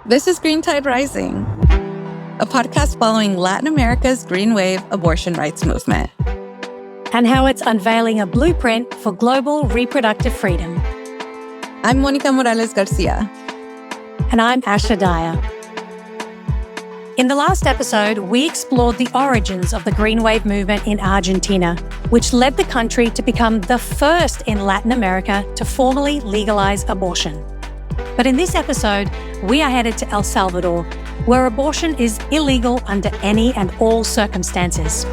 This is Green Tide Rising, a podcast following Latin America's green wave abortion rights movement. And how it's unveiling a blueprint for global reproductive freedom. I'm Monica Morales Garcia. And I'm Asha Dyer. In the last episode, we explored the origins of the green wave movement in Argentina, which led the country to become the first in Latin America to formally legalize abortion. But in this episode, we are headed to El Salvador, where abortion is illegal under any and all circumstances.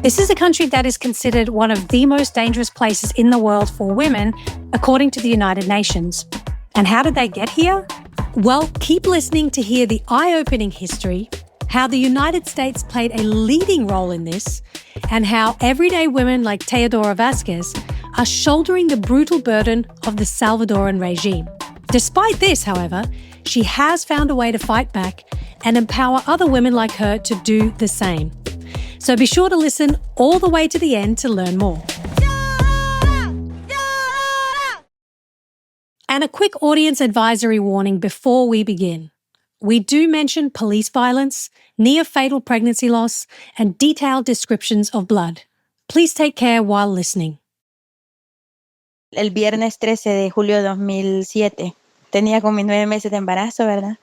This is a country that is considered one of the most dangerous places in the world for women, according to the United Nations. And how did they get here? Well, keep listening to hear the eye-opening history, how the United States played a leading role in this, and how everyday women like Teodora Vasquez are shouldering the brutal burden of the Salvadoran regime. Despite this, however, she has found a way to fight back and empower other women like her to do the same. So be sure to listen all the way to the end to learn more. And a quick audience advisory warning before we begin. We do mention police violence, near-fatal pregnancy loss, and detailed descriptions of blood. Please take care while listening. El viernes 13 de julio de 2007. Tenía como mis 9 meses de embarazo, ¿verdad?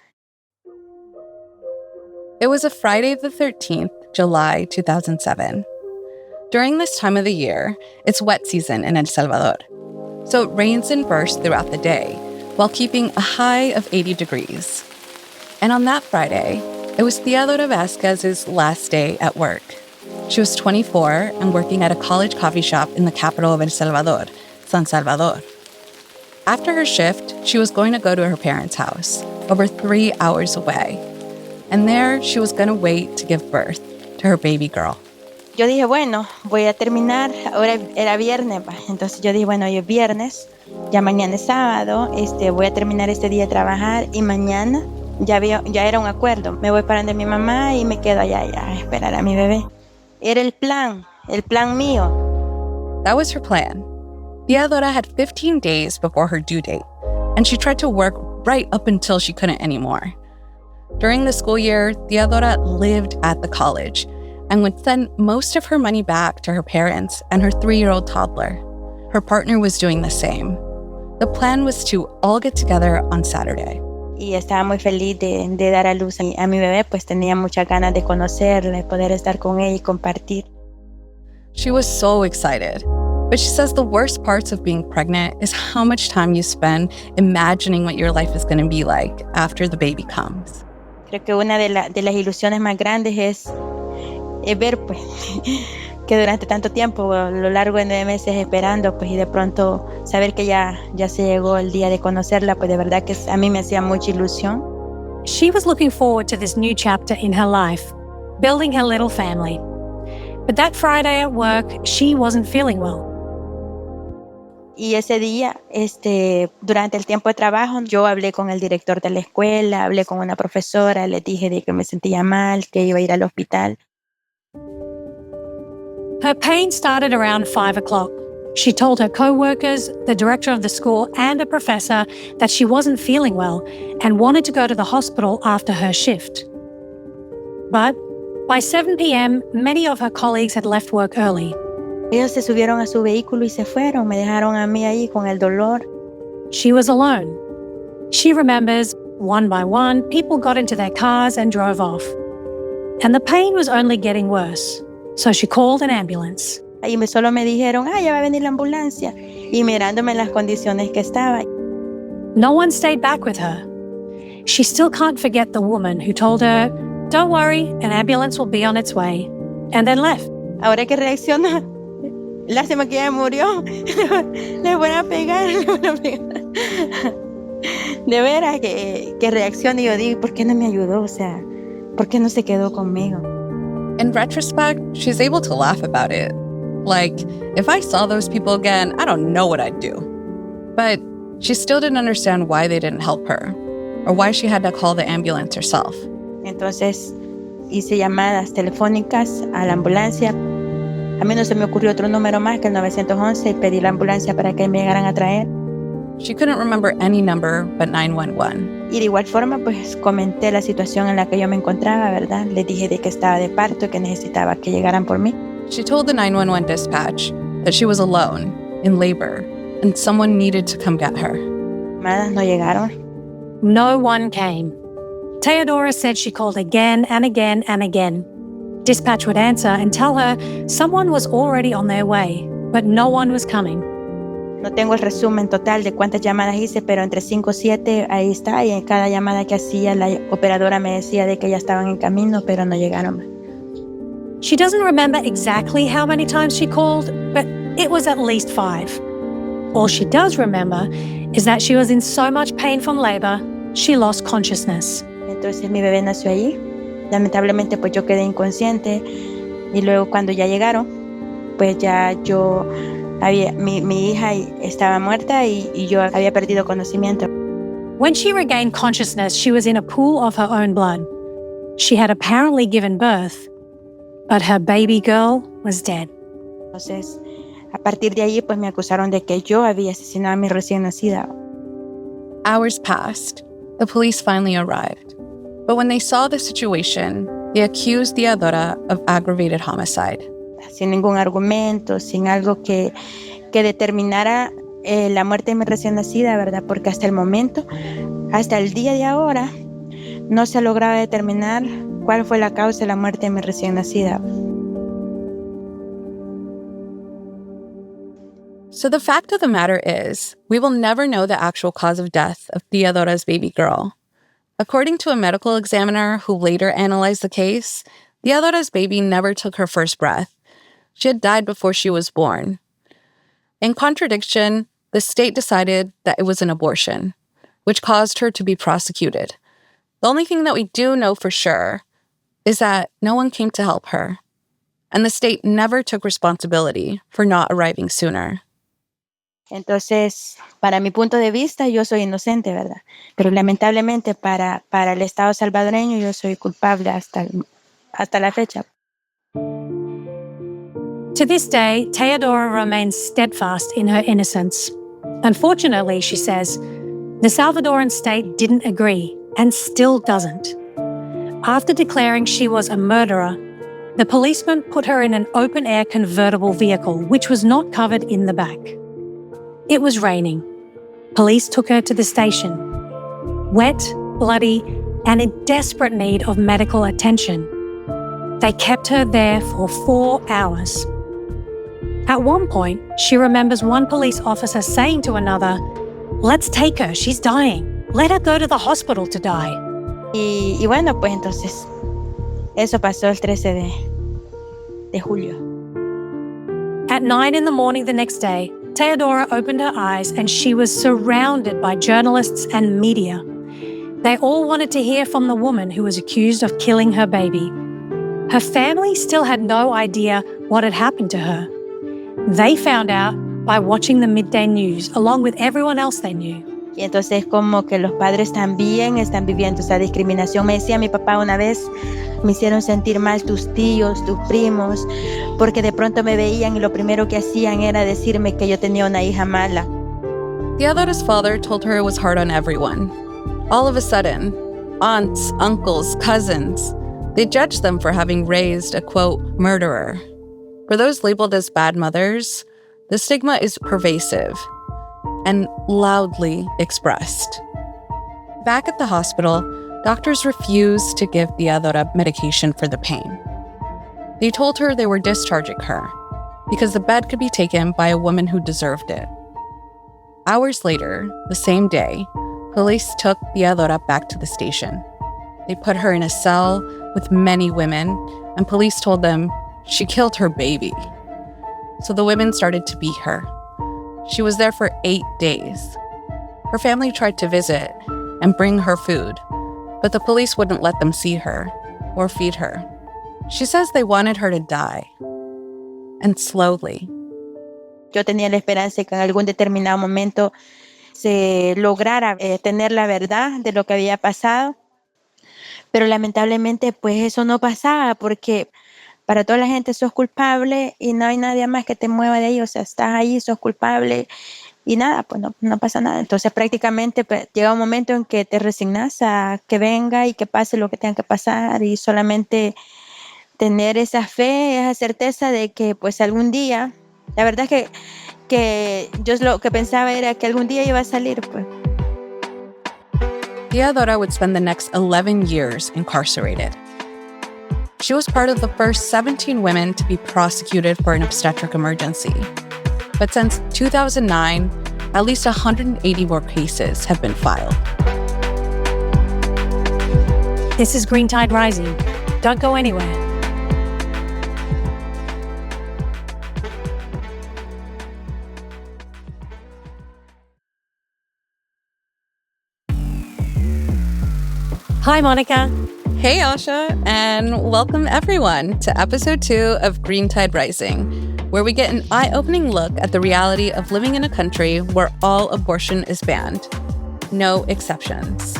It was a Friday the 13th, July 2007. During this time of the year, it's wet season in El Salvador. So it rains and bursts throughout the day, while keeping a high of 80 degrees. And on that Friday, it was Teodora Vasquez's last day at work. She was 24 and working at a college coffee shop in the capital of El Salvador, San Salvador. After her shift, she was going to go to her parents' house, over 3 hours away. And there, she was going to wait to give birth to her baby girl. Yo dije, bueno, voy a terminar, ahora era viernes, entonces yo dije, bueno, hoy es viernes, ya mañana es sábado, voy a terminar este día de trabajar y mañana ya era un acuerdo. Me voy para donde mi mamá y me quedo allá a esperar a mi bebé. Era el plan mío. That was her plan. Teodora had 15 days before her due date, and she tried to work right up until she couldn't anymore. During the school year, Teodora lived at the college and would send most of her money back to her parents and her 3-year-old toddler. Her partner was doing the same. The plan was to all get together on Saturday. Y estaba muy feliz de dar a luz a mi bebé, pues tenía muchas ganas de conocerla, de poder estar con ella y compartir. She was so excited. But she says the worst parts of being pregnant is how much time you spend imagining what your life is going to be like after the baby comes. Creo que una de las ilusiones más grandes es ver pues, que durante tanto tiempo, a lo largo de 9 meses esperando, pues, y de pronto saber que ya se llegó el día de conocerla, pues de verdad que a mí me hacía mucha ilusión. She was looking forward to this new chapter in her life, building her little family. But that Friday at work, she wasn't feeling well. Y ese día, durante el tiempo de trabajo, yo hablé con el director de la escuela, hablé con una profesora, le dije de que me sentía mal, que iba a ir al hospital. Her pain started around 5 o'clock. She told her co-workers, the director of the school, and a professor that she wasn't feeling well and wanted to go to the hospital after her shift. But by 7 p.m., many of her colleagues had left work early. Ellos se subieron a su vehículo y se fueron. Me dejaron a mí ahí con el dolor. She was alone. She remembers, one by one, people got into their cars and drove off. And the pain was only getting worse. So she called an ambulance. Y solo me dijeron, ya va a venir la ambulancia. Y mirándome en las condiciones que estaba. No one stayed back with her. She still can't forget the woman who told her, "Don't worry, an ambulance will be on its way," and then left. Ahora que reacciona, lástima que ella murió. Le voy a pegar. De veras que reacciona y yo digo, ¿por qué no me ayudó? O sea, ¿por qué no se quedó conmigo? In retrospect, she's able to laugh about it. Like, if I saw those people again, I don't know what I'd do. But she still didn't understand why they didn't help her, or why she had to call the ambulance herself. Entonces, hice llamadas telefónicas a la ambulancia. A mí no se me ocurrió otro número más que el 911 y pedí la ambulancia para que me llegaran a traer. She couldn't remember any number but 911. Y de igual forma, pues comenté la situación en la que yo me encontraba, ¿verdad? Les dije de que estaba de parto y que necesitaba que llegaran por mí. She told the 911 dispatch that she was alone, in labor, and someone needed to come get her. Llamadas no llegaron. No one came. Teodora said she called again and again and again. Dispatch would answer and tell her someone was already on their way, but no one was coming. No tengo el resumen total de cuántas llamadas hice, pero entre 5 o 7 ahí está. Y en cada llamada que hacía, la operadora me decía de que ya estaban en camino, pero no llegaron. She doesn't remember exactly how many times she called, but it was at least 5. All she does remember is that she was in so much pain from labor, she lost consciousness. Entonces mi bebé nació allí. Lamentablemente pues yo quedé inconsciente y luego cuando ya llegaron, pues ya yo mi hija estaba muerta y yo había perdido conocimiento. When she regained consciousness, she was in a pool of her own blood. She had apparently given birth, but her baby girl was dead. Entonces, a partir de allí, pues me acusaron de que yo había asesinado a mi recién nacida. Hours passed. The police finally arrived. But when they saw the situation, they accused Teodora of aggravated homicide. Sin ningún argumento, sin algo que determinara la muerte de mi recién nacida, ¿verdad? Porque hasta el momento, hasta el día de ahora, no se ha logrado determinar cuál fue la causa de la muerte de mi recién nacida. So the fact of the matter is, we will never know the actual cause of death of Teodora's baby girl. According to a medical examiner who later analyzed the case, Teodora's baby never took her first breath. She had died before she was born. In contradiction, the state decided that it was an abortion, which caused her to be prosecuted. The only thing that we do know for sure is that no one came to help her, and the state never took responsibility for not arriving sooner. Entonces, para mi punto de vista, yo soy inocente, ¿verdad? Pero lamentablemente para el Estado salvadoreño, yo soy culpable hasta la fecha. To this day, Teodora remains steadfast in her innocence. Unfortunately, she says, the Salvadoran state didn't agree and still doesn't. After declaring she was a murderer, the policeman put her in an open-air convertible vehicle, which was not covered in the back. It was raining. Police took her to the station. Wet, bloody, and in desperate need of medical attention. They kept her there for 4 hours. At one point, she remembers one police officer saying to another, "Let's take her, she's dying. Let her go to the hospital to die." Y bueno, pues entonces, eso pasó el 13 de julio. At 9 in the morning the next day, Teodora opened her eyes and she was surrounded by journalists and media. They all wanted to hear from the woman who was accused of killing her baby. Her family still had no idea what had happened to her. They found out by watching the midday news, along with everyone else they knew. Y entonces como que los padres también están viviendo esa discriminación. Me decía mi papá una vez, me hicieron sentir mal tus tíos, tus primos, porque de pronto me veían y lo primero que hacían era decirme que yo tenía una hija mala. Teodora's father told her it was hard on everyone. All of a sudden, aunts, uncles, cousins, they judged them for having raised a, quote, murderer. For those labeled as bad mothers, the stigma is pervasive and loudly expressed. Back at the hospital, doctors refused to give Teodora medication for the pain. They told her they were discharging her because the bed could be taken by a woman who deserved it. Hours later, the same day, police took Teodora back to the station. They put her in a cell with many women, and police told them she killed her baby. So the women started to beat her. She was there for 8 days. Her family tried to visit and bring her food, but the police wouldn't let them see her or feed her. She says they wanted her to die, and slowly. Yo tenía la esperanza que en algún determinado momento se lograra tener la verdad de lo que había pasado, pero lamentablemente pues eso no pasaba porque para toda la gente sos culpable y no hay nadie más que te mueva de ahí, o sea, estás ahí, sos culpable y nada, pues no pasa nada. Entonces prácticamente llega un momento en que te resignas a que venga y que pase lo que tenga que pasar, y solamente tener esa fe, esa certeza de que pues algún día, la verdad es que yo lo que pensaba era que algún día iba a salir, pues. Teodora would spend the next 11 years incarcerated. She was part of the first 17 women to be prosecuted for an obstetric emergency. But since 2009, at least 180 more cases have been filed. This is Green Tide Rising. Don't go anywhere. Hi, Monica. Hey, Asha, and welcome everyone to episode 2 of Green Tide Rising, where we get an eye-opening look at the reality of living in a country where all abortion is banned. No exceptions.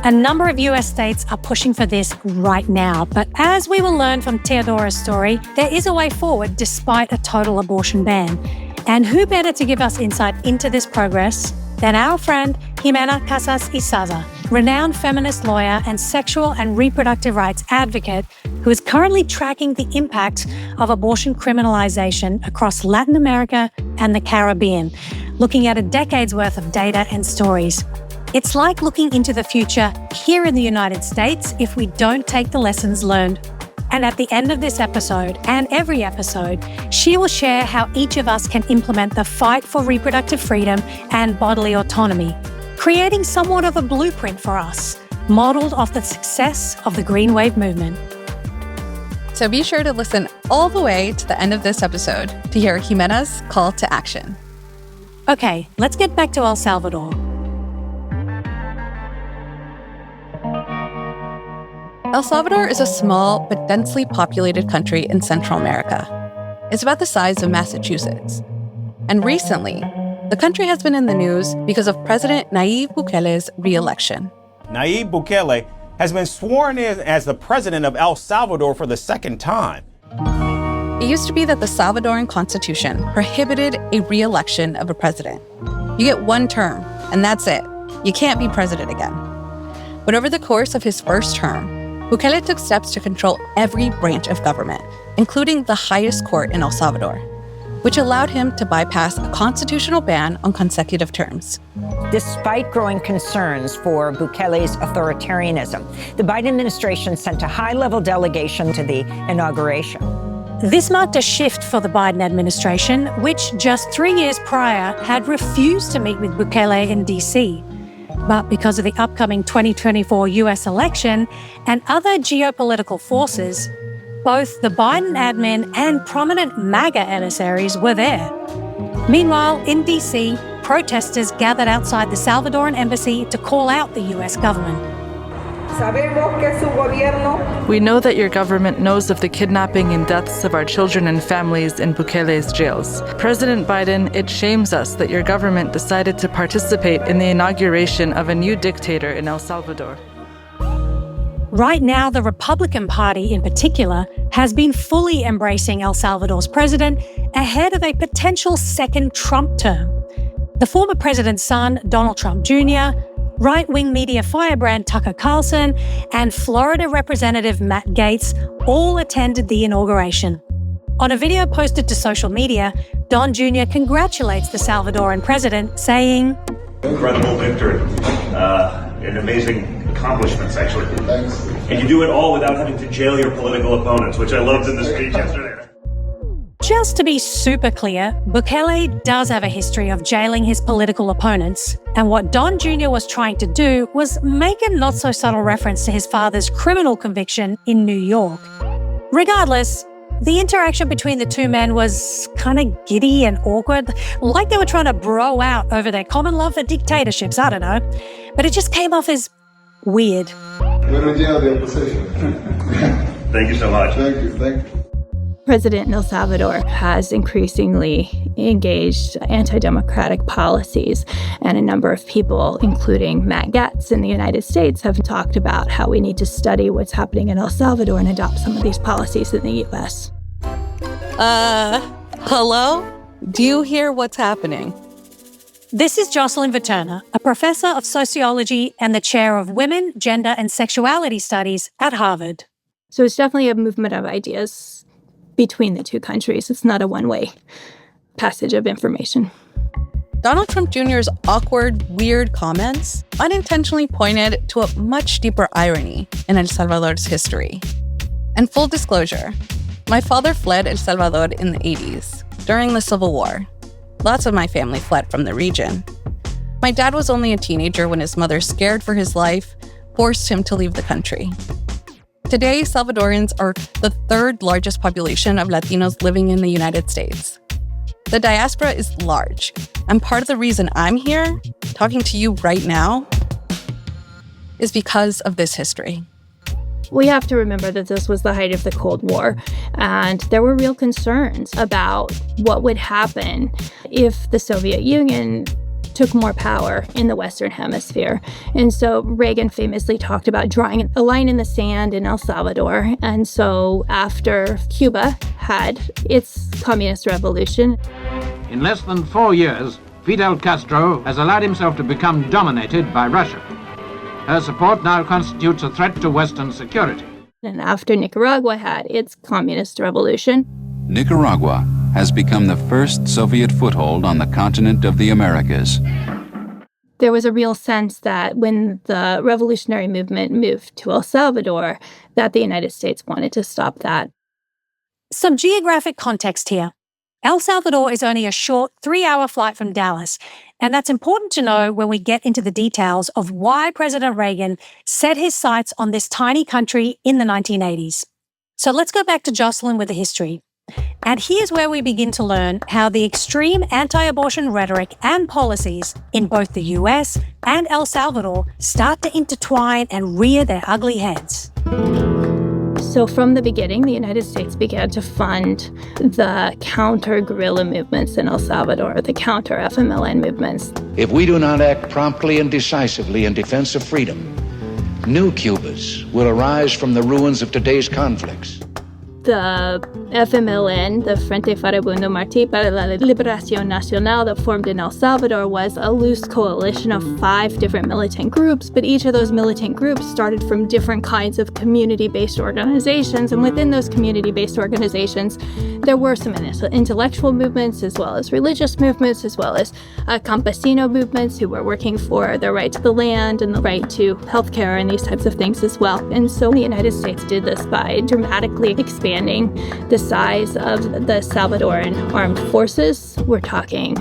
A number of US states are pushing for this right now, but as we will learn from Teodora's story, there is a way forward despite a total abortion ban. And who better to give us insight into this progress than our friend Jimena Casas-Izaza, renowned feminist lawyer and sexual and reproductive rights advocate who is currently tracking the impact of abortion criminalization across Latin America and the Caribbean, looking at a decade's worth of data and stories. It's like looking into the future here in the United States if we don't take the lessons learned. And at the end of this episode, and every episode, she will share how each of us can implement the fight for reproductive freedom and bodily autonomy, creating somewhat of a blueprint for us, modeled off the success of the Green Wave movement. So be sure to listen all the way to the end of this episode to hear Jimena's call to action. Okay, let's get back to El Salvador. El Salvador is a small but densely populated country in Central America. It's about the size of Massachusetts. And recently, the country has been in the news because of President Nayib Bukele's re-election. Nayib Bukele has been sworn in as the president of El Salvador for the second time. It used to be that the Salvadoran constitution prohibited a re-election of a president. You get one term, and that's it. You can't be president again. But over the course of his first term, Bukele took steps to control every branch of government, including the highest court in El Salvador, which allowed him to bypass a constitutional ban on consecutive terms. Despite growing concerns for Bukele's authoritarianism, the Biden administration sent a high-level delegation to the inauguration. This marked a shift for the Biden administration, which just 3 years prior had refused to meet with Bukele in D.C. But because of the upcoming 2024 US election and other geopolitical forces, both the Biden admin and prominent MAGA emissaries were there. Meanwhile, in D.C., protesters gathered outside the Salvadoran embassy to call out the US government. We know that your government knows of the kidnapping and deaths of our children and families in Bukele's jails. President Biden, it shames us that your government decided to participate in the inauguration of a new dictator in El Salvador. Right now, the Republican Party in particular has been fully embracing El Salvador's president ahead of a potential second Trump term. The former president's son, Donald Trump Jr., right-wing media firebrand Tucker Carlson, and Florida Representative Matt Gaetz all attended the inauguration. On a video posted to social media, Don Jr. congratulates the Salvadoran president, saying, "Incredible victory. And amazing accomplishments, actually. Thanks. And you do it all without having to jail your political opponents, which I loved in the speech yesterday." Just to be super clear, Bukele does have a history of jailing his political opponents, and what Don Jr. was trying to do was make a not-so-subtle reference to his father's criminal conviction in New York. Regardless, the interaction between the two men was kind of giddy and awkward, like they were trying to bro out over their common love for dictatorships, I don't know. But it just came off as weird. Thank you so much. Thank you. President El Salvador has increasingly engaged anti-democratic policies, and a number of people, including Matt Gaetz in the United States, have talked about how we need to study what's happening in El Salvador and adopt some of these policies in the U.S. Hello? Do you hear what's happening? This is Jocelyn Viterna, a professor of sociology and the chair of Women, Gender, and Sexuality Studies at Harvard. So it's definitely a movement of ideas between the two countries. It's not a one-way passage of information. Donald Trump Jr.'s awkward, weird comments unintentionally pointed to a much deeper irony in El Salvador's history. And full disclosure, my father fled El Salvador in the 80s, during the Civil War. Lots of my family fled from the region. My dad was only a teenager when his mother, scared for his life, forced him to leave the country. Today, Salvadorans are the third largest population of Latinos living in the United States. The diaspora is large, and part of the reason I'm here, talking to you right now, is because of this history. We have to remember that this was the height of the Cold War, and there were real concerns about what would happen if the Soviet Union took more power in the Western Hemisphere. And so Reagan famously talked about drawing a line in the sand in El Salvador. And so after Cuba had its communist revolution, in less than 4 years, Fidel Castro has allowed himself to become dominated by Russia. Her support now constitutes a threat to Western security. And after Nicaragua had its communist revolution, Nicaragua has become the first Soviet foothold on the continent of the Americas. There was a real sense that when the revolutionary movement moved to El Salvador, that the United States wanted to stop that. Some geographic context here. El Salvador is only a short 3-hour flight from Dallas, and that's important to know when we get into the details of why President Reagan set his sights on this tiny country in the 1980s. So let's go back to Jocelyn with the history. And here's where we begin to learn how the extreme anti-abortion rhetoric and policies in both the US and El Salvador start to intertwine and rear their ugly heads. So from the beginning, the United States began to fund the counter-guerrilla movements in El Salvador, the counter-FMLN movements. If we do not act promptly and decisively in defense of freedom, new Cubas will arise from the ruins of today's conflicts. The FMLN, the Frente Farabundo Martí para la Liberación Nacional, that formed in El Salvador was a loose coalition of 5 different militant groups, but each of those militant groups started from different kinds of community-based organizations, and within those community-based organizations, there were some intellectual movements, as well as religious movements, as well as campesino movements who were working for the right to the land and the right to healthcare and these types of things as well. And so the United States did this by dramatically expanding the size of the Salvadoran armed forces. We're talking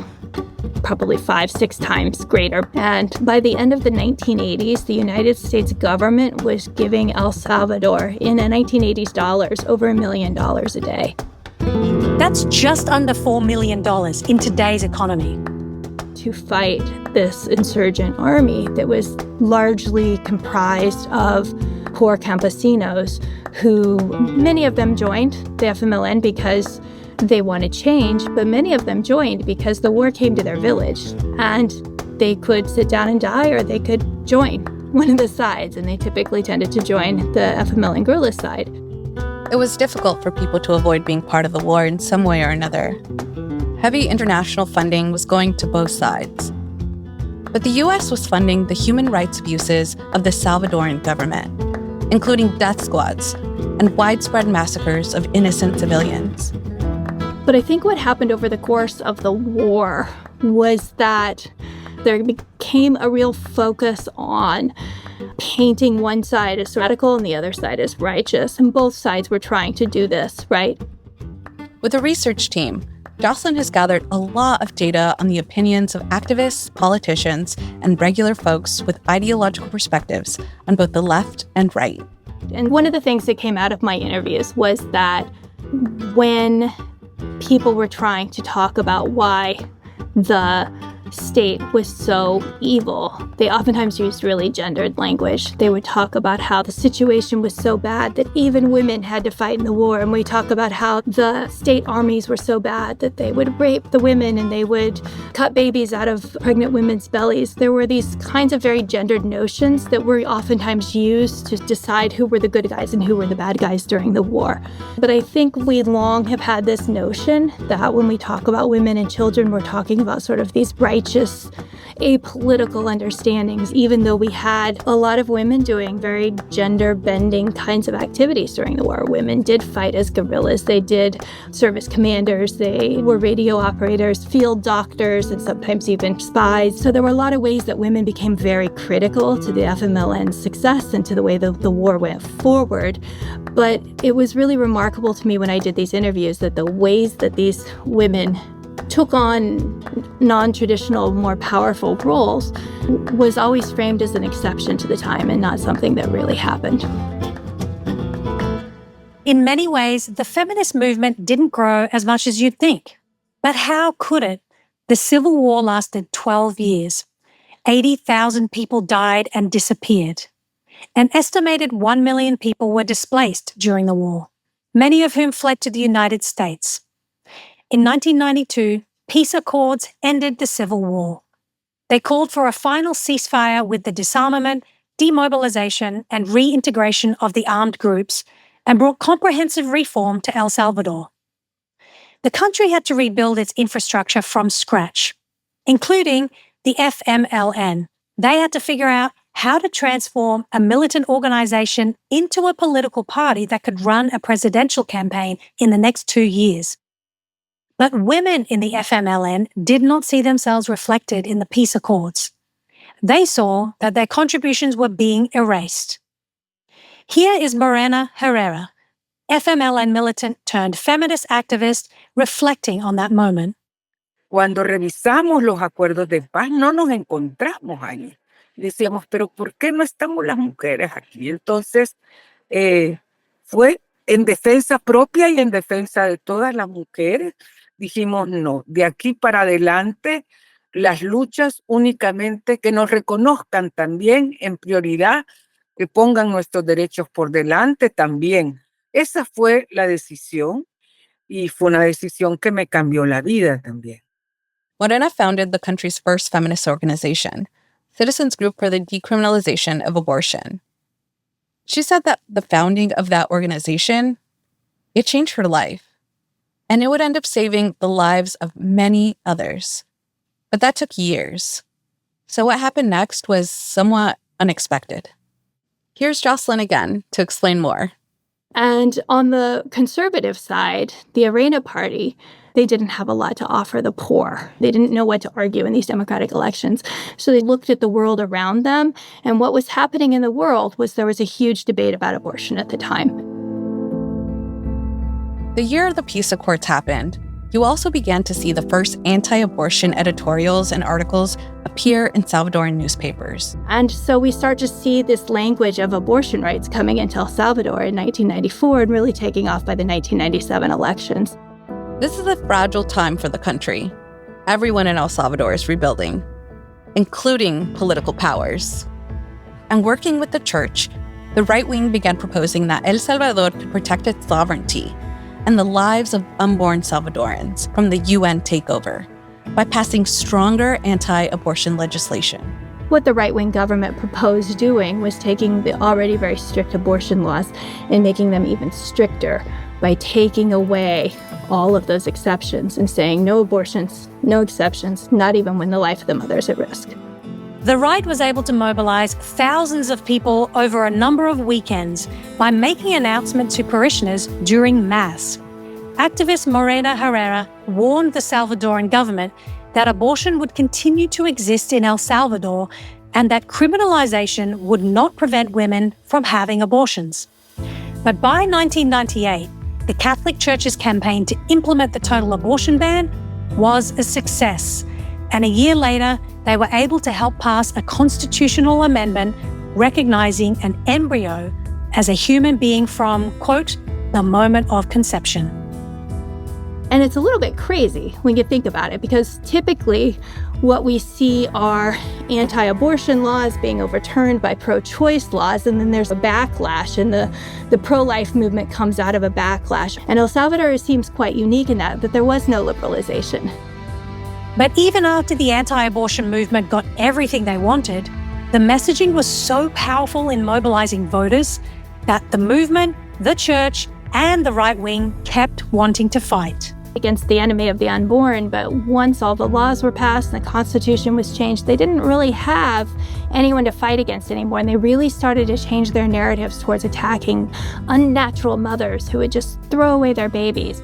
probably 5-6 times greater. And by the end of the 1980s, the United States government was giving El Salvador, in the 1980s dollars, over $1 million a day. That's just under $4 million in today's economy. To fight this insurgent army that was largely comprised of poor campesinos who, many of them joined the FMLN because they wanted change, but many of them joined because the war came to their village and they could sit down and die or they could join one of the sides, and they typically tended to join the FMLN guerrilla side. It was difficult for people to avoid being part of the war in some way or another. Heavy international funding was going to both sides. But the U.S. was funding the human rights abuses of the Salvadoran government, including death squads and widespread massacres of innocent civilians. But I think what happened over the course of the war was that there became a real focus on painting one side as radical and the other side as righteous, and both sides were trying to do this, right? With a research team, Jocelyn has gathered a lot of data on the opinions of activists, politicians, and regular folks with ideological perspectives on both the left and right. And one of the things that came out of my interviews was that when people were trying to talk about why the state was so evil, they oftentimes used really gendered language. They would talk about how the situation was so bad that even women had to fight in the war. And we talk about how the state armies were so bad that they would rape the women and they would cut babies out of pregnant women's bellies. There were these kinds of very gendered notions that were oftentimes used to decide who were the good guys and who were the bad guys during the war. But I think we long have had this notion that when we talk about women and children, we're talking about sort of these righteous righteous, apolitical understandings, even though we had a lot of women doing very gender-bending kinds of activities during the war. Women did fight as guerrillas. They did serve as commanders. They were radio operators, field doctors, and sometimes even spies. So there were a lot of ways that women became very critical to the FMLN's success and to the way the war went forward. But it was really remarkable to me when I did these interviews that the ways that these women took on non-traditional, more powerful roles was always framed as an exception to the time and not something that really happened. In many ways, the feminist movement didn't grow as much as you'd think. But how could it? The Civil War lasted 12 years. 80,000 people died and disappeared. An estimated 1 million people were displaced during the war, many of whom fled to the United States. In 1992, peace accords ended the Civil War. They called for a final ceasefire with the disarmament, demobilization, and reintegration of the armed groups, and brought comprehensive reform to El Salvador. The country had to rebuild its infrastructure from scratch, including the FMLN. They had to figure out how to transform a militant organization into a political party that could run a presidential campaign in the next 2 years. But women in the FMLN did not see themselves reflected in the peace accords. They saw that their contributions were being erased. Here is Morena Herrera, FMLN militant turned feminist activist, reflecting on that moment. Cuando revisamos los acuerdos de paz, no nos encontramos ahí. Decíamos, pero ¿por qué no estamos las mujeres aquí? Entonces, fue en defensa propia y en defensa de todas las mujeres. Dijimos, no, de aquí para adelante, las luchas únicamente que nos reconozcan también en prioridad, que pongan nuestros derechos por delante también. Esa fue la decisión y fue una decisión que me cambió la vida también. Morena founded the country's first feminist organization, Citizens Group for the Decriminalization of Abortion. She said that the founding of that organization, it changed her life, and it would end up saving the lives of many others. But that took years. So what happened next was somewhat unexpected. Here's Jocelyn again to explain more. And on the conservative side, the Arena Party, they didn't have a lot to offer the poor. They didn't know what to argue in these democratic elections. So they looked at the world around them, and what was happening in the world was there was a huge debate about abortion at the time. The year the peace accords happened, you also began to see the first anti-abortion editorials and articles appear in Salvadoran newspapers. And so we start to see this language of abortion rights coming into El Salvador in 1994 and really taking off by the 1997 elections. This is a fragile time for the country. Everyone in El Salvador is rebuilding, including political powers. And working with the church, the right wing began proposing that El Salvador could protect its sovereignty and the lives of unborn Salvadorans from the UN takeover by passing stronger anti-abortion legislation. What the right-wing government proposed doing was taking the already very strict abortion laws and making them even stricter by taking away all of those exceptions and saying no abortions, no exceptions, not even when the life of the mother is at risk. The right was able to mobilize thousands of people over a number of weekends by making announcements to parishioners during Mass. Activist Morena Herrera warned the Salvadoran government that abortion would continue to exist in El Salvador and that criminalization would not prevent women from having abortions. But by 1998, the Catholic Church's campaign to implement the total abortion ban was a success. And a year later, they were able to help pass a constitutional amendment recognizing an embryo as a human being from, quote, the moment of conception. And it's a little bit crazy when you think about it, because typically what we see are anti-abortion laws being overturned by pro-choice laws, and then there's a backlash, and the pro-life movement comes out of a backlash. And El Salvador seems quite unique in that there was no liberalization. But even after the anti-abortion movement got everything they wanted, the messaging was so powerful in mobilizing voters that the movement, the church, and the right wing kept wanting to fight. against the enemy of the unborn, but once all the laws were passed and the Constitution was changed, they didn't really have anyone to fight against anymore, and they really started to change their narratives towards attacking unnatural mothers who would just throw away their babies.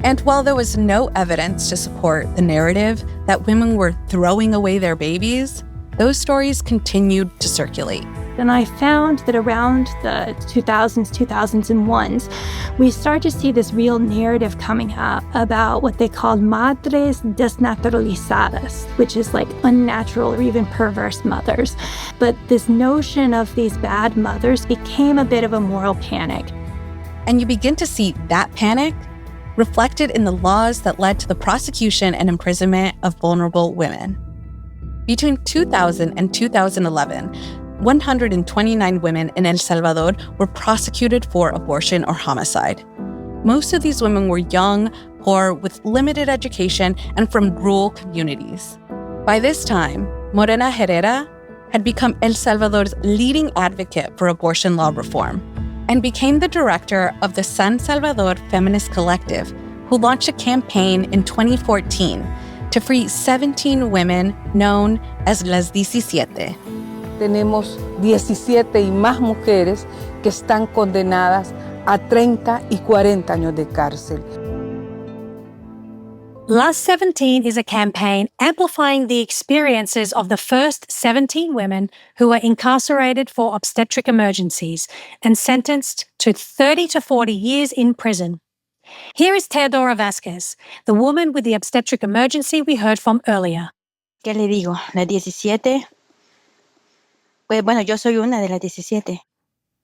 And while there was no evidence to support the narrative that women were throwing away their babies, those stories continued to circulate. And I found that around the 2000s, 2001s, we start to see this real narrative coming up about what they called madres desnaturalizadas, which is like unnatural or even perverse mothers. But this notion of these bad mothers became a bit of a moral panic. And you begin to see that panic reflected in the laws that led to the prosecution and imprisonment of vulnerable women. Between 2000 and 2011, 129 women in El Salvador were prosecuted for abortion or homicide. Most of these women were young, poor, with limited education, and from rural communities. By this time, Morena Herrera had become El Salvador's leading advocate for abortion law reform and became the director of the San Salvador Feminist Collective, who launched a campaign in 2014 to free 17 women known as las 17. Tenemos 17 y más mujeres que están condenadas a 30 y 40 años de cárcel. Las 17 is a campaign amplifying the experiences of the first 17 women who were incarcerated for obstetric emergencies and sentenced to 30 to 40 years in prison. Here is Teodora Vasquez, the woman with the obstetric emergency we heard from earlier. ¿Qué le digo? Las 17. Pues bueno, yo soy una de las 17.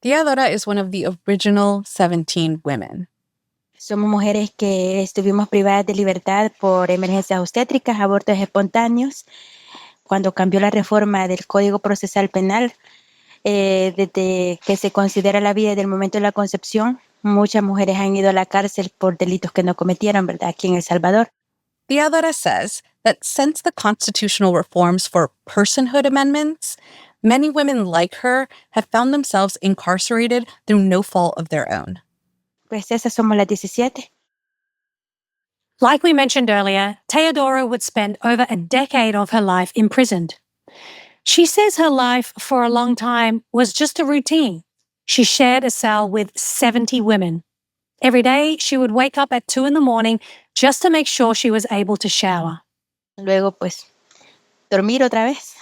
Teodora is one of the original 17 women. Somos mujeres que estuvimos privadas de libertad por emergencias obstétricas, abortos espontáneos. Cuando cambió la reforma del Código Procesal Penal, desde que se considera la vida desde el momento de la concepción, muchas mujeres han ido a la cárcel por delitos que no cometieron, ¿verdad? Aquí en El Salvador. Teodora says that since the constitutional reforms for personhood amendments, many women like her have found themselves incarcerated through no fault of their own. Pues esas somos las 17. Like we mentioned earlier, Teodora would spend over a decade of her life imprisoned. She says her life for a long time was just a routine. She shared a cell with 70 women. Every day, she would wake up at 2 a.m. just to make sure she was able to shower. Luego, pues, dormir otra vez.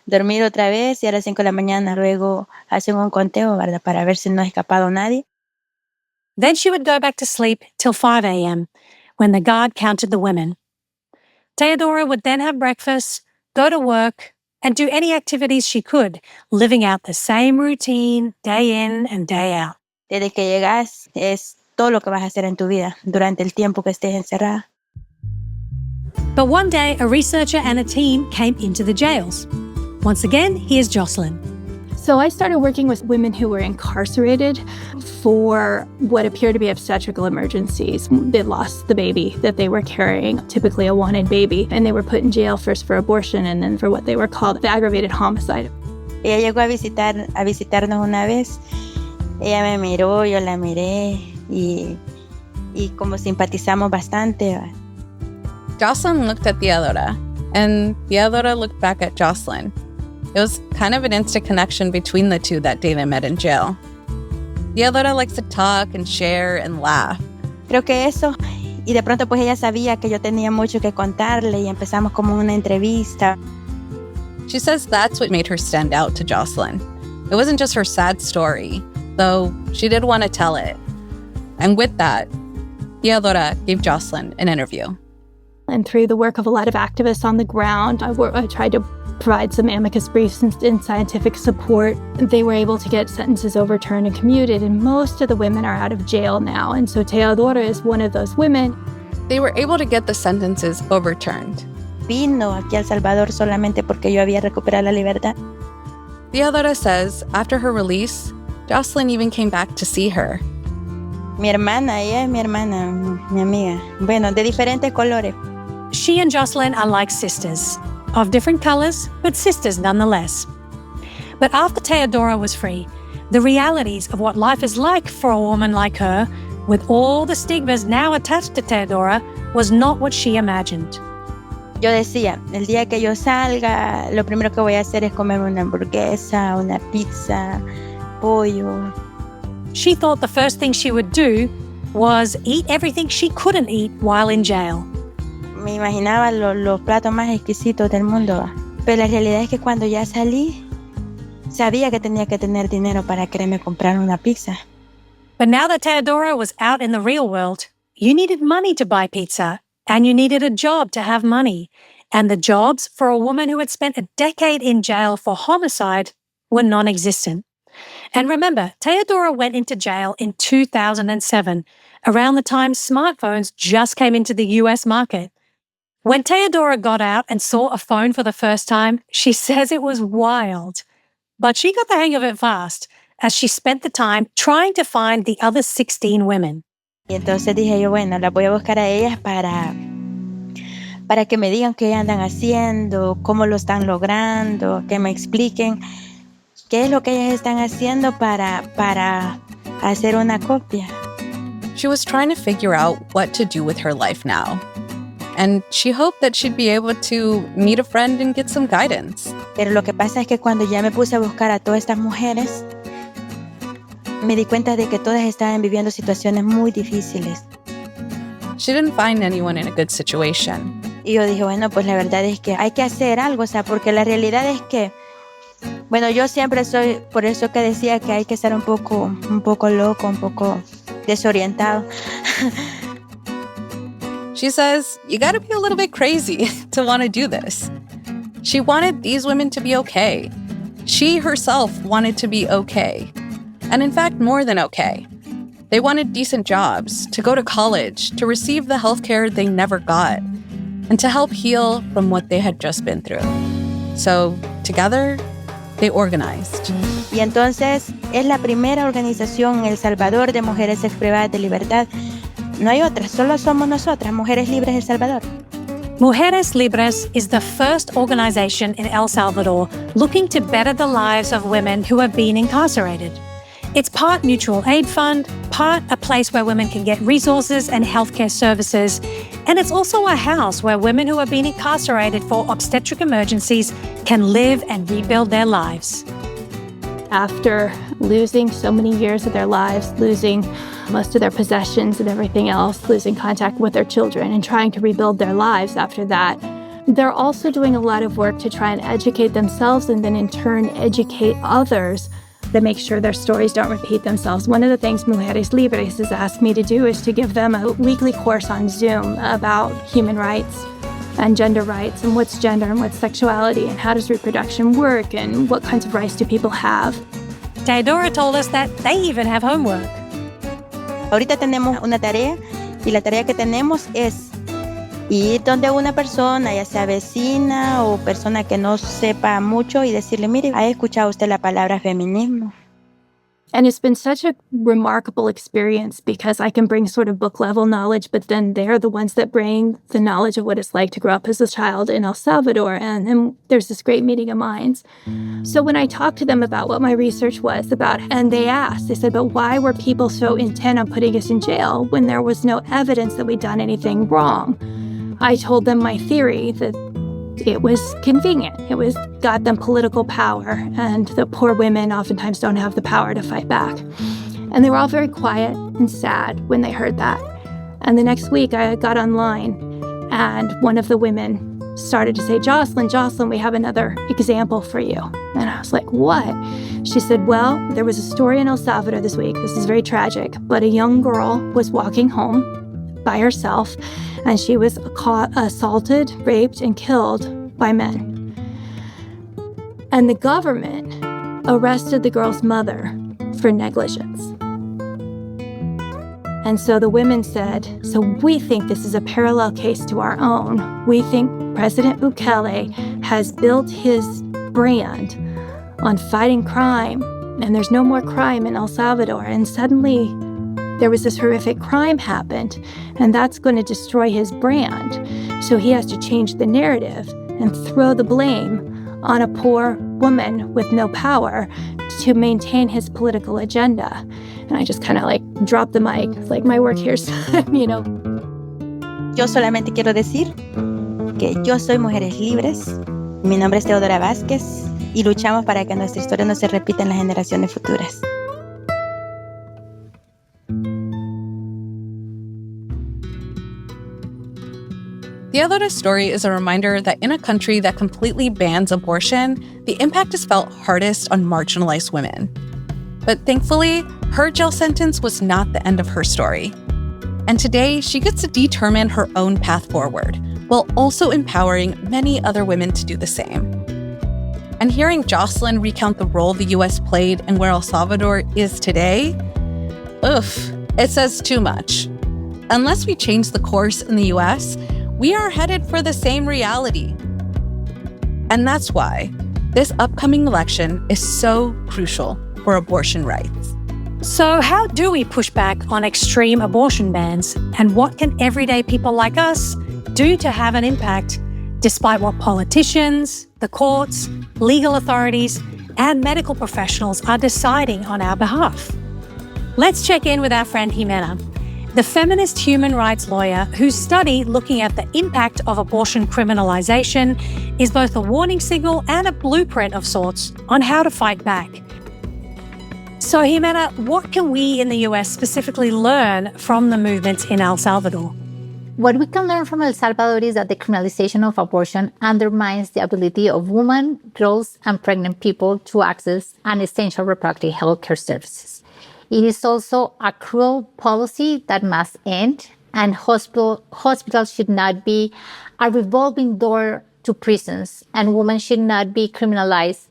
Dormir otra vez y a las 5 de la mañana luego hacen un conteo, ¿verdad? Para ver si no ha escapado nadie. Then she would go back to sleep till 5 a.m., when the guard counted the women. Teodora would then have breakfast, go to work, and do any activities she could, living out the same routine day in and day out. Desde que llegas es todo lo que vas a hacer en tu vida durante el tiempo que estés encerrada. But one day, a researcher and a team came into the jails. Once again, here's Jocelyn. So I started working with women who were incarcerated for what appeared to be obstetrical emergencies. They lost the baby that they were carrying, typically a wanted baby, and they were put in jail first for abortion and then for what they were called the aggravated homicide. Ella llegó a visitarnos una vez. Ella me miró, yo la miré y como simpatizamos bastante. Jocelyn looked at Teodora, and Teodora looked back at Jocelyn. It was kind of an instant connection between the two that day they met in jail. Teodora likes to talk and share and laugh. Creo que eso, y de pronto pues ella sabía que yo tenía mucho que contarle y empezamos como una entrevista. She says that's what made her stand out to Jocelyn. It wasn't just her sad story, though she did want to tell it. And with that, Teodora gave Jocelyn an interview. And through the work of a lot of activists on the ground, I tried to provide some amicus briefs and scientific support. They were able to get sentences overturned and commuted, and most of the women are out of jail now. And so Teodora is one of those women. They were able to get the sentences overturned. Vino aquí a El Salvador solamente porque yo había recuperado la libertad. Teodora says after her release, Jocelyn even came back to see her. Mi hermana, ella es mi hermana, mi amiga. Bueno, de diferentes colores. She and Jocelyn are like sisters, of different colors, but sisters nonetheless. But after Teodora was free, the realities of what life is like for a woman like her with all the stigmas now attached to Teodora, was not what she imagined. Yo decía, el día que yo salga, lo primero que voy a hacer es comerme una hamburguesa, una pizza, pollo. She thought the first thing she would do was eat everything she couldn't eat while in jail. Me imaginaba los platos más exquisitos del mundo. Pero la realidad es que cuando ya salí, sabía que tenía que tener dinero para quererme comprar una pizza. But now that Teodora was out in the real world, you needed money to buy pizza, and you needed a job to have money. And the jobs for a woman who had spent a decade in jail for homicide were non-existent. And remember, Teodora went into jail in 2007, around the time smartphones just came into the US market. When Teodora got out and saw a phone for the first time, she says it was wild. But she got the hang of it fast, as she spent the time trying to find the other 16 women. Y entonces dije yo, bueno, las voy a buscar a ellas para que me digan qué andan haciendo, cómo lo están logrando, que me expliquen qué es lo que ellas están haciendo para hacer una copia. She was trying to figure out what to do with her life now. And she hoped that she'd be able to meet a friend and get some guidance. Pero lo que pasa es que cuando ya me puse a buscar a todas estas mujeres, me di cuenta de que todas estaban viviendo situaciones muy difíciles. She didn't find anyone in a good situation. Y yo dije, bueno, pues la verdad es que hay que hacer algo, o sea, porque la realidad es que, bueno, yo siempre soy, por eso que decía que hay que estar un poco loco, un poco desorientado. She says, you gotta be a little bit crazy to want to do this. She wanted these women to be okay. She herself wanted to be okay. And in fact, more than okay. They wanted decent jobs, to go to college, to receive the healthcare they never got, and to help heal from what they had just been through. So, together, they organized. Y entonces, es la primera organización en El Salvador de mujeres privadas de libertad. No hay otra, solo somos nosotras, Mujeres Libres El Salvador. Mujeres Libres is the first organization in El Salvador looking to better the lives of women who have been incarcerated. It's part mutual aid fund, part a place where women can get resources and healthcare services, and it's also a house where women who have been incarcerated for obstetric emergencies can live and rebuild their lives. After losing so many years of their lives, losing most of their possessions and everything else, losing contact with their children and trying to rebuild their lives after that, they're also doing a lot of work to try and educate themselves and then in turn educate others to make sure their stories don't repeat themselves. One of the things Mujeres Libres has asked me to do is to give them a weekly course on Zoom about human rights and gender rights and what's gender and what's sexuality and how does reproduction work and what kinds of rights do people have. Teodora told us that they even have homework. Ahorita tenemos una tarea y la tarea que tenemos es ir donde una persona, ya sea vecina o persona que no sepa mucho y decirle, mire, ¿ha escuchado usted la palabra feminismo? And it's been such a remarkable experience because I can bring sort of book level knowledge, but then they're the ones that bring the knowledge of what it's like to grow up as a child in El Salvador. And there's this great meeting of minds. So when I talked to them about what my research was about, and they said, but why were people so intent on putting us in jail when there was no evidence that we'd done anything wrong? I told them my theory that it was convenient. It got them political power, and the poor women oftentimes don't have the power to fight back. And they were all very quiet and sad when they heard that. And the next week I got online, and one of the women started to say, Jocelyn, we have another example for you. And I was like, what? She said, well, there was a story in El Salvador this week. This is very tragic, but a young girl was walking home by herself, and she was assaulted, raped, and killed by men. And the government arrested the girl's mother for negligence. And so the women said, so we think this is a parallel case to our own. We think President Bukele has built his brand on fighting crime, and there's no more crime in El Salvador. And suddenly there was this horrific crime happened, and that's going to destroy his brand. So he has to change the narrative and throw the blame on a poor woman with no power to maintain his political agenda. And I just kind of like dropped the mic, like my work here's done, you know. Yo solamente quiero decir que yo soy Mujeres Libres, mi nombre es Teodora Vasquez y luchamos para que nuestra historia no se repita en las generaciones futuras. Teodora's story is a reminder that in a country that completely bans abortion, the impact is felt hardest on marginalized women. But thankfully, her jail sentence was not the end of her story. And today, she gets to determine her own path forward, while also empowering many other women to do the same. And hearing Jocelyn recount the role the U.S. played and where El Salvador is today, it says too much. Unless we change the course in the U.S., we are headed for the same reality. And that's why this upcoming election is so crucial for abortion rights. So how do we push back on extreme abortion bans? And what can everyday people like us do to have an impact, despite what politicians, the courts, legal authorities, and medical professionals are deciding on our behalf? Let's check in with our friend Jimena, the feminist human rights lawyer whose study looking at the impact of abortion criminalization is both a warning signal and a blueprint of sorts on how to fight back. So, Jimena, what can we in the US specifically learn from the movements in El Salvador? What we can learn from El Salvador is that the criminalization of abortion undermines the ability of women, girls, and pregnant people to access an essential reproductive health care services. It is also a cruel policy that must end, and hospitals should not be a revolving door to prisons, and women should not be criminalized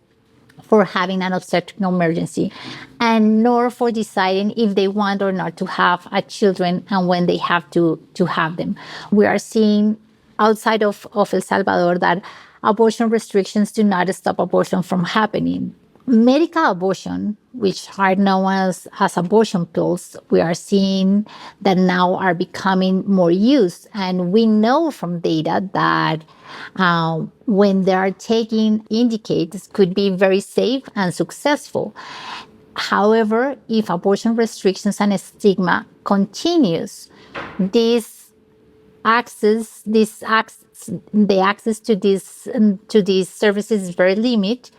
for having an obstetric emergency, and nor for deciding if they want or not to have children and when they have to have them. We are seeing outside of El Salvador that abortion restrictions do not stop abortion from happening. Medical abortion, which are known as abortion pills, we are seeing that now are becoming more used. And we know from data that when they are taken, indicates could be very safe and successful. However, if abortion restrictions and stigma continues, the access to these services is very limited.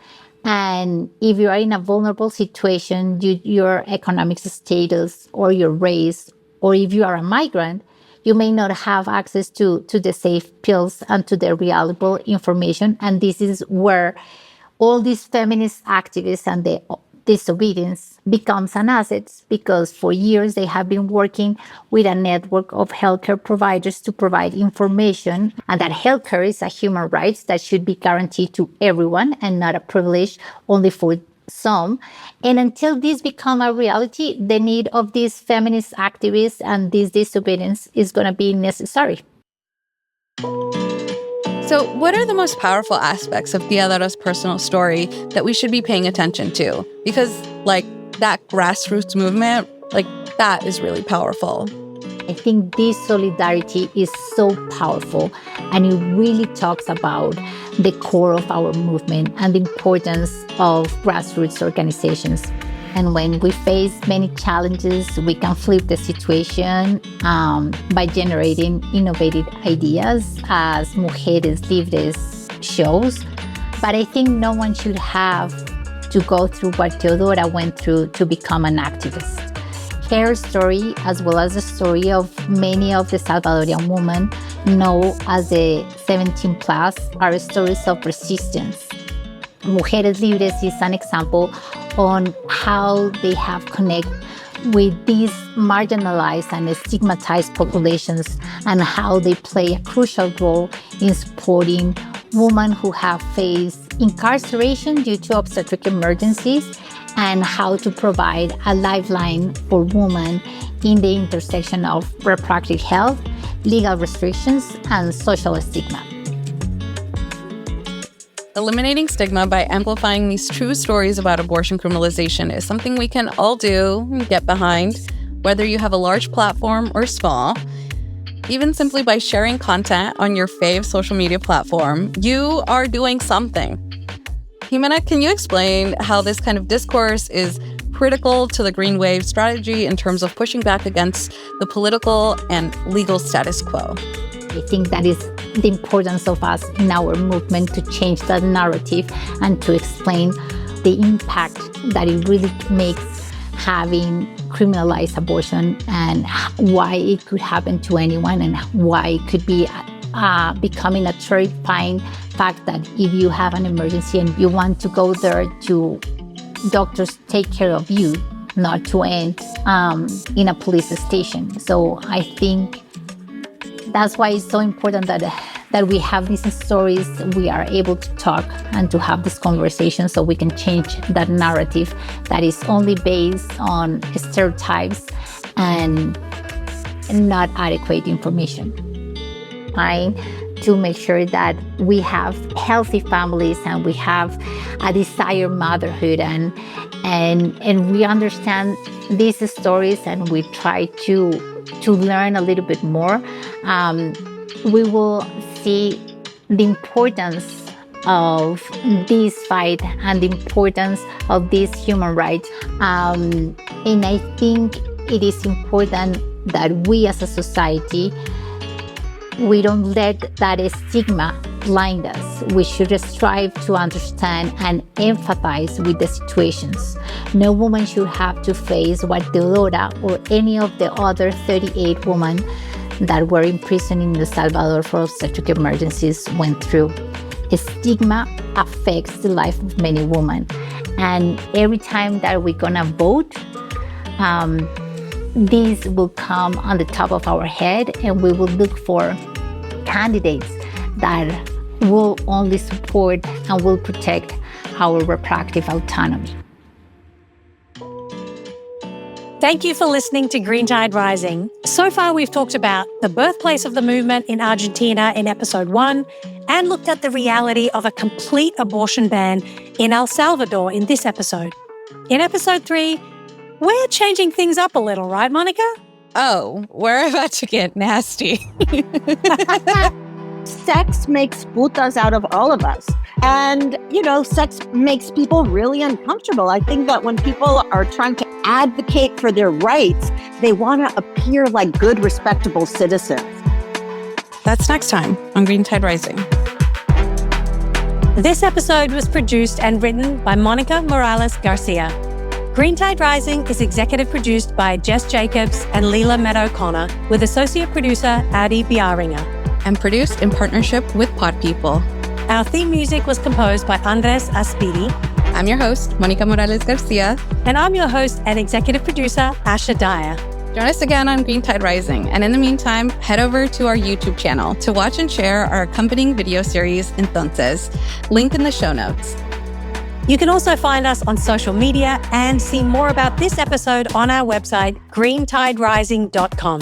And if you are in a vulnerable situation due to your economic status or your race, or if you are a migrant, you may not have access to the safe pills and to the reliable information. And this is where all these feminist activists and the disobedience becomes an asset, because for years they have been working with a network of healthcare providers to provide information, and that healthcare is a human right that should be guaranteed to everyone and not a privilege only for some. And until this become a reality, the need of these feminist activists and this disobedience is going to be necessary. So what are the most powerful aspects of Teodora's personal story that we should be paying attention to? Because, that grassroots movement, that is really powerful. I think this solidarity is so powerful, and it really talks about the core of our movement and the importance of grassroots organizations. And when we face many challenges, we can flip the situation by generating innovative ideas, as Mujeres Libres shows. But I think no one should have to go through what Teodora went through to become an activist. Her story, as well as the story of many of the Salvadorian women known as the 17 plus, are stories of resistance. Mujeres Libres is an example on how they have connected with these marginalized and stigmatized populations, and how they play a crucial role in supporting women who have faced incarceration due to obstetric emergencies, and how to provide a lifeline for women in the intersection of reproductive health, legal restrictions, and social stigma. Eliminating stigma by amplifying these true stories about abortion criminalization is something we can all do and get behind, whether you have a large platform or small. Even simply by sharing content on your fave social media platform, you are doing something. Jimena, can you explain how this kind of discourse is critical to the Green Wave strategy in terms of pushing back against the political and legal status quo? I think that is the importance of us in our movement to change that narrative and to explain the impact that it really makes having criminalized abortion and why it could happen to anyone and why it could be becoming a terrifying fact that if you have an emergency and you want to go there to doctors take care of you, not to end in a police station. So I think that's why it's so important that we have these stories, we are able to talk and to have this conversation so we can change that narrative that is only based on stereotypes and not adequate information. Trying to make sure that we have healthy families and we have a desired motherhood and we understand these stories and we try to learn a little bit more, we will see the importance of this fight and the importance of these human rights. And I think it is important that we as a society, we don't let that stigma blind us. We should strive to understand and empathize with the situations. No woman should have to face what Teodora or any of the other 38 women that were imprisoned in El Salvador for obstetric emergencies went through. Stigma affects the life of many women. And every time that we're gonna vote, this will come on the top of our head and we will look for candidates that will only support and will protect our reproductive autonomy. Thank you for listening to Green Tide Rising. So far, we've talked about the birthplace of the movement in Argentina in episode 1 and looked at the reality of a complete abortion ban in El Salvador in this episode. In episode 3, we're changing things up a little, right, Monica? Oh, we're about to get nasty. Sex makes putas out of all of us. And, sex makes people really uncomfortable. I think that when people are trying to advocate for their rights, they want to appear like good, respectable citizens. That's next time on Green Tide Rising. This episode was produced and written by Monica Morales Garcia. Green Tide Rising is executive produced by Jess Jacobs and Leela Meadow-Connor, with associate producer Adi Biaringer. And produced in partnership with Pod People. Our theme music was composed by Andres Aspiri. I'm your host, Monica Morales Garcia. And I'm your host and executive producer, Asha Dyer. Join us again on Green Tide Rising. And in the meantime, head over to our YouTube channel to watch and share our accompanying video series, Entonces, link in the show notes. You can also find us on social media and see more about this episode on our website, greentiderising.com.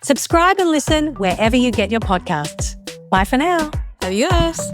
Subscribe and listen wherever you get your podcasts. Bye for now. Adios.